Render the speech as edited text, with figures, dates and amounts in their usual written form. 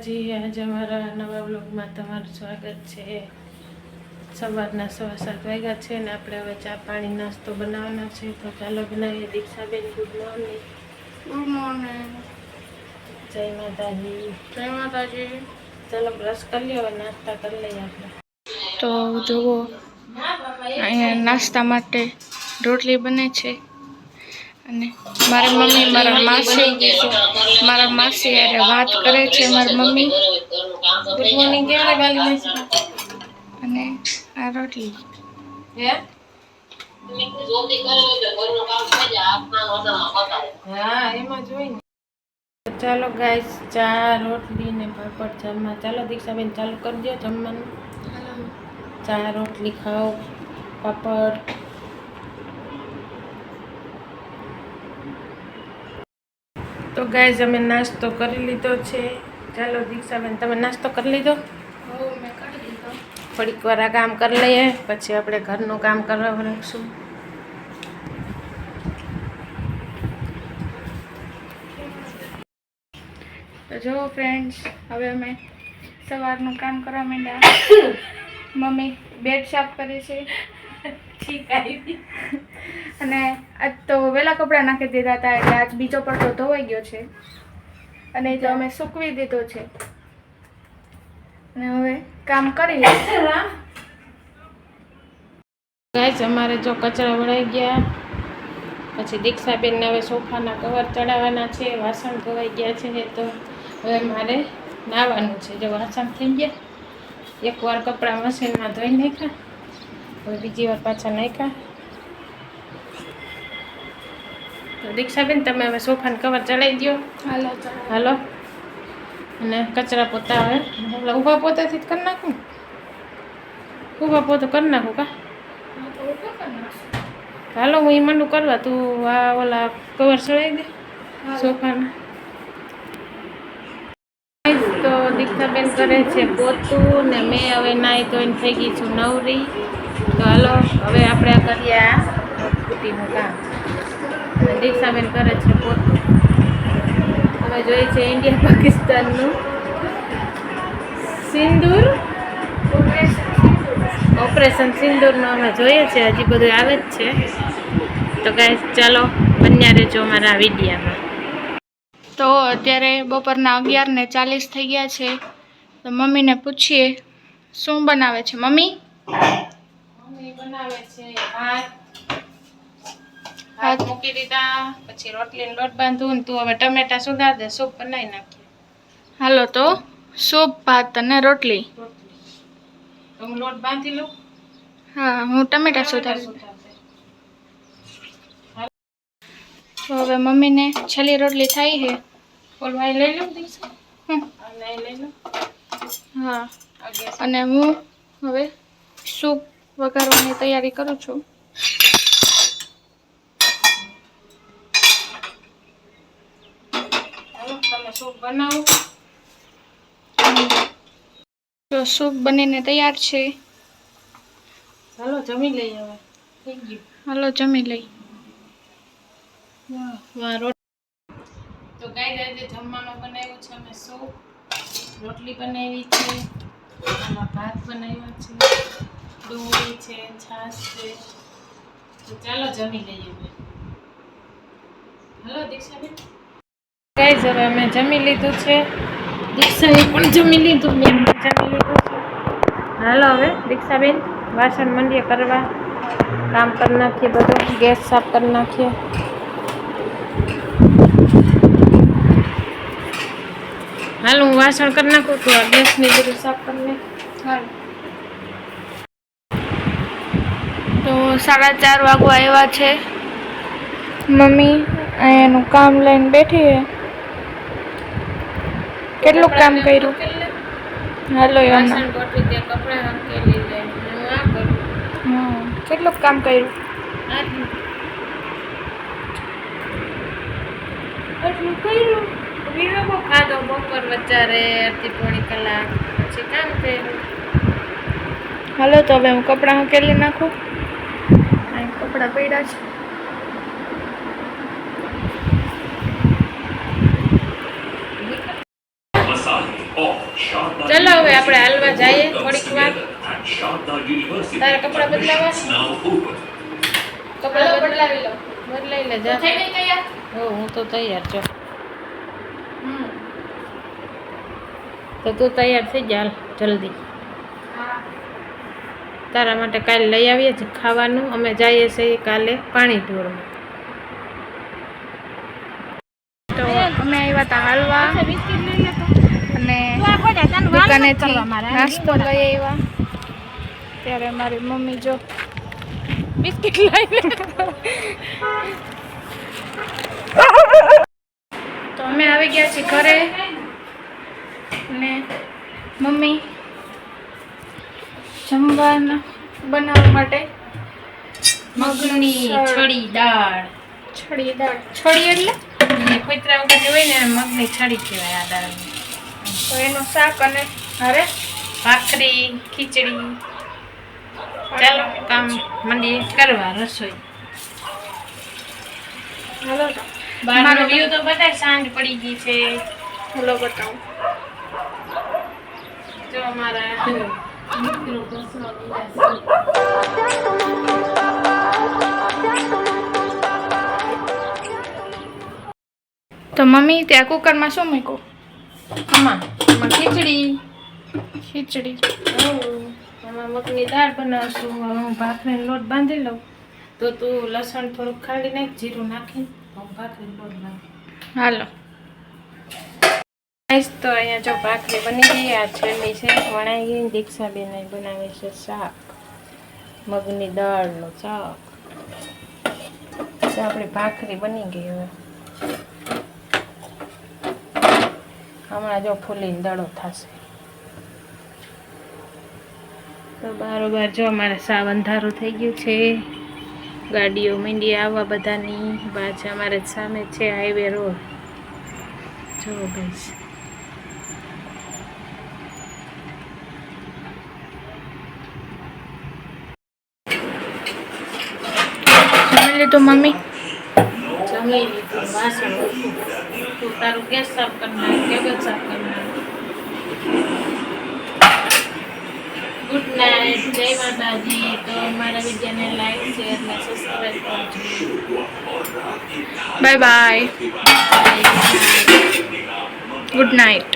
માતાજી, આજે અમારા નવા વ્લોગમાં તમારું સ્વાગત છે। સવારના 7:15 વાગ્યા છે ને આપણે હવે ચા પાણી નાસ્તો બનાવવાનો છે, તો ચાલો બનાવીએ। દીક્ષાબેન ગુડ મોર્નિંગ। Good morning. જય માતાજી। જય માતાજી। ચાલો બ્રશ કરી લ્યો, નાસ્તા કરી લઈએ આપણે। તો જુઓ અહીંયા નાસ્તા માટે રોટલી બને છે અને મારા મમ્મી મારા માસી અરે વાત કરે છે। મારા મમ્મી ગુડ મોર્નિંગ કેમ રે ગાલી માસી? અને આ રોટલી હે હા એમાં જોઈ ને। ચાલો ગાઈસ, ચા રોટલી ને પાપડ જમવા। ચાલો દીક્ષાબેન ચાલુ કરી દો જમવાનું। ચા રોટલી ખાઓ, પાપડ। તો ગાઈસ અમે નાસ્તો કરી લીધો છે। ચાલો દીક્ષાબેન તમે નાસ્તો કરી લીધો? મેં કરી દીધો। થોડીક વાર આ કામ કરી લઈએ, પછી આપણે ઘરનું કામ કરવા લાગશું। તો જો ફ્રેન્ડ્સ, હવે અમે સવારનું કામ કરવા માંડ્યા। મમ્મી બેડ સાફ કરે છે। ઠીક આવી અને આજ તો વેલા કપડાં નાખી દીધા હતા, એટલે આજ બીજો પડતો ધોવાઈ ગયો છે અને એ તો અમે સૂકવી દીધો છે અને હવે કામ કરી લઈએ। ગાઈસ અમારે જો કચરા વળાઈ ગયા, પછી દીક્ષાબેનને હવે સોફાના કવર ચડાવવાના છે, વાસણ ધોવાઈ ગયા છે, તો હવે મારે નાહવાનું છે। જો વાસણ થઈ ગયા, એકવાર કપડાં મશીનમાં ધોઈ નાખ્યા, હવે બીજી વાર પાછા નાખ્યા। તો દીક્ષાબેન તમે હવે સોફાના કવર ચડાવી દો। હાલો અને કચરા પોતા હવે ઊભા પોતાથી જ કરી નાખું, ઊભા પોતો કરી નાખું કા? હાલો હું એ મંડું કરવા, તું આ ઓલા કવર ચડાવી દે સોફાના। તો દીક્ષાબેન કરે છે પોતું ને મેં હવે નાહી ધોઈને થઈ ગઈ છું નવરી। તો હાલો હવે આપણે કરીએ આ સ્કૂટીનું કામ। દીક્ષાબેન કરે છે પોતું। અમે જોઈએ છે ઇન્ડિયા પાકિસ્તાનનું સિંદૂર, ઓપરેશન સિંદૂરનું અમે જોઈએ છીએ, હજી બધું આવે જ છે। તો ગાઈસ ચાલો બન્યા રહેજો અમારા વિડીયામાં। તો અત્યારે બપોરના 11:40 થઈ ગયા છે, તો મમ્મીને પૂછીએ શું બનાવે છે મમ્મી? મમ્મી બનાવે છે ભાત મૂકી દીધા, પછી રોટલીનો લોટ બાંધું, તું હવે ટમેટા સુધાર દે, સૂપ બનાવી નાખીએ। હાલો તો સૂપ, ભાત અને રોટલી। તો હું લોટ બાંધી લઉં। હા, હું ટમેટા સુધારું। તો હવે મમ્મીને છેલ્લી રોટલી થાય છે। ઓલવાઈ લઈ લઉં દીક્ષા? લઈ લઉં। હા, અને હું હવે સૂપ વઘારવાની તૈયારી કરું છું। તમે સૂપ બનાવો। તો સૂપ બનીને તૈયાર છે। ચાલો જમી લઈએ હવે, થઈ ગયું। હાલો જમી લઈ। તો ગાઈસ આજે જમવાનું બનાવ્યું છે અમે સૂપ, રોટલી બનાવી છે, આમાં ભાત બનાવ્યા છે, ડુંગળી છે, છાશ છે। તો ચાલો જમી લઈએ હવે। હાલો દીક્ષાબેન। ગાઈસ હવે અમે જમી લીધું છે, દીક્ષાએ પણ જમી લીધું, મેં પણ જમી લીધું છે। હાલો હવે દીક્ષાબેન વાસણ મંડીએ કરવા, કામ કરી નાખીએ, બધું ગેસ સાફ કરી નાખીએ। હાલ હું વાસણ કરી નાખું, તો આ ગેસની બધું સાફ કરી નાખ। હાલ તો 4:30 વાગવા આવ્યા છે। મમ્મી એનું કામ લઈને બેઠી છે। કેટલું કામ કર્યું? હાલો વાસણ ગોઠવી દે, કપડાં હંકેલી લે, હું આ કરું। કેટલું કામ કર્યું? આટલું કર્યું, વિરામો ખાધો બપોર વચારે અડધી પોણી કલાક, પછી કામ કર્યું। હાલો તો હવે હું કપડાં હંકેલી નાખું, કપડાં પડ્યા છે। Massage off. આપણે હાલવા જઈએ થોડીક વાર. તારા કપડાં બદલાવા? કપડાં બદલાવી લો. બદલાઈ લે જા. થઈ ગઈ તૈયાર? હો, હું તો તૈયાર છું. તો તું તૈયાર થઈ જા જલ્દી. તારા માટે કાલે લઈ આવીએ છીએ ખાવાનું. અમે જઈએ છીએ કાલે પાણીઢોરમાં. તો અમે આવ્યા હતા હાલવા અને દુકાનેથી નાસ્તો લઈ આવ્યા. ત્યારે મારી મમ્મી જો બિસ્કિટ લઈને તો અમે આવી ગયા છીએ ઘરે અને મમ્મી જમવાના બનાવવા માટે મગની છડી દાળ. છડી દાળ. છડી એટલે કોઈતરા વખત હોય ને મગની છડી કહેવાય આ દાળ. તો એનું શાક અને હારે ભાખરી ખીચડી. ચાલો કામ મંડીએ કરવા રસોઈ. હાલો બહારનો વ્યૂ તો બધા સાંજ પડી ગઈ છે. હાલો બતાવું. જો અમારા મિત્રો ઘસવા ગયા તો મમ્મી ત્યાં કુકરમાં શું મૂક્યું? છે. આમાં ખીચડી. ખીચડી. આમાં મગની દાળ બનાવશું. હવે હું ભાખરીનો લોટ બાંધી લઉં. તો તું લસણ થોડુંક ખાલી નાખ, જીરું નાખીને હું ભાખરીનો લોટ બાંધી. હાલો. તો અહીંયા જો ભાખરી બની ગઈ. આ છેલ્લી છે વણાઈ ગઈ. દીક્ષાબેન બનાવે છે શાક, મગની દાળનું શાક. તો આપણી ભાખરી બની ગઈ. હવે હમણાં જો ફૂલીને દડો થશે. તો બારોબાર જો અમારે સાવ અંધારું થઈ ગયું છે. ગાડીઓ માંડી આવવા બધાની. પાછા અમારે સામે છે હાઈવે રોડ. જો ગઈશ જમી લીધું મમ્મી? જમી લીધું. વાસણ હતું. તું તારું ગેસ સાફ કરી નાખ, કેબલ સાફ કરી નાખ. Good night. જય માતાજી. તો અમારા વિડીયોને લાઈક શેર અને સબસ્ક્રાઈબ કરજો. Bye bye. Good night.